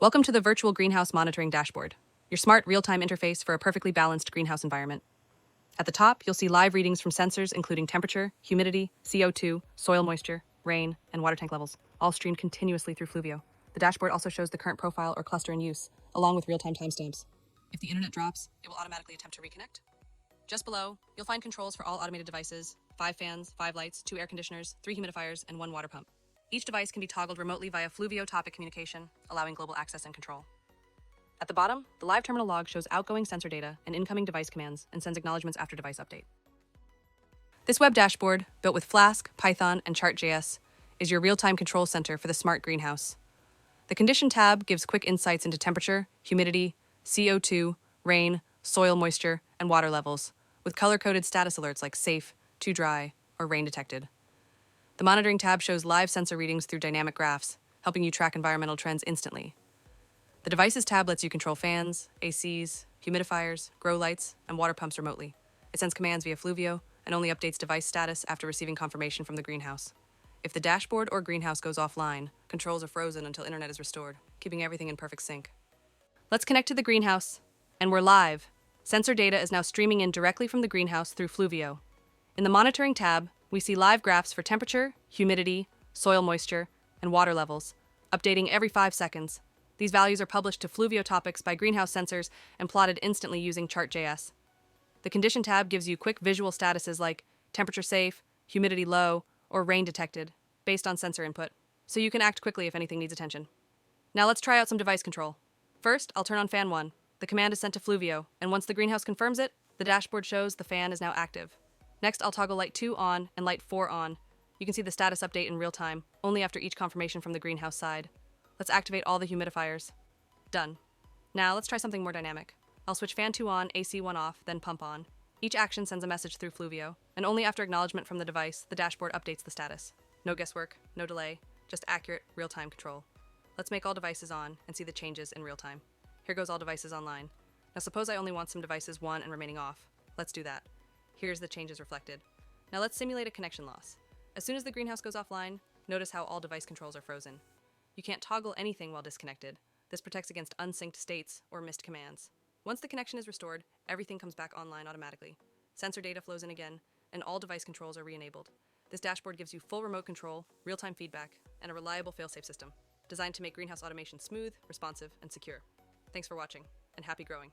Welcome to the virtual greenhouse monitoring dashboard, your smart real-time interface for a perfectly balanced greenhouse environment. At the top, you'll see live readings from sensors including temperature, humidity, CO2, soil moisture, rain, and water tank levels, all streamed continuously through Fluvio. The dashboard also shows the current profile or cluster in use, along with real-time timestamps. If the internet drops, it will automatically attempt to reconnect. Just below, you'll find controls for all automated devices: 5 fans, 5 lights, 2 air conditioners, 3 humidifiers, and 1 water pump. Each device can be toggled remotely via Fluvio topic communication, allowing global access and control. At the bottom, the live terminal log shows outgoing sensor data and incoming device commands and sends acknowledgements after device update. This web dashboard, built with Flask, Python, and Chart.js, is your real-time control center for the smart greenhouse. The Condition tab gives quick insights into temperature, humidity, CO2, rain, soil moisture, and water levels, with color-coded status alerts like safe, too dry, or rain detected. The Monitoring tab shows live sensor readings through dynamic graphs, helping you track environmental trends instantly. The Devices tab lets you control fans, ACs, humidifiers, grow lights, and water pumps remotely. It sends commands via Fluvio and only updates device status after receiving confirmation from the greenhouse. If the dashboard or greenhouse goes offline, controls are frozen until internet is restored, keeping everything in perfect sync. Let's connect to the greenhouse, and we're live. Sensor data is now streaming in directly from the greenhouse through Fluvio. In the Monitoring tab, we see live graphs for temperature, humidity, soil moisture, and water levels, updating every 5 seconds. These values are published to Fluvio topics by greenhouse sensors and plotted instantly using Chart.js. The Condition tab gives you quick visual statuses like temperature safe, humidity low, or rain detected, based on sensor input, so you can act quickly if anything needs attention. Now let's try out some device control. First, I'll turn on fan 1. The command is sent to Fluvio, and once the greenhouse confirms it, the dashboard shows the fan is now active. Next, I'll toggle light 2 on and light 4 on. You can see the status update in real time, only after each confirmation from the greenhouse side. Let's activate all the humidifiers. Done. Now let's try something more dynamic. I'll switch fan 2 on, AC 1 off, then pump on. Each action sends a message through Fluvio, and only after acknowledgement from the device, the dashboard updates the status. No guesswork, no delay, just accurate, real-time control. Let's make all devices on and see the changes in real time. Here goes all devices online. Now suppose I only want some devices 1 and remaining off. Let's do that. Here's the changes reflected. Now let's simulate a connection loss. As soon as the greenhouse goes offline, notice how all device controls are frozen. You can't toggle anything while disconnected. This protects against unsynced states or missed commands. Once the connection is restored, everything comes back online automatically. Sensor data flows in again, and all device controls are re-enabled. This dashboard gives you full remote control, real-time feedback, and a reliable fail-safe system, designed to make greenhouse automation smooth, responsive, and secure. Thanks for watching, and happy growing.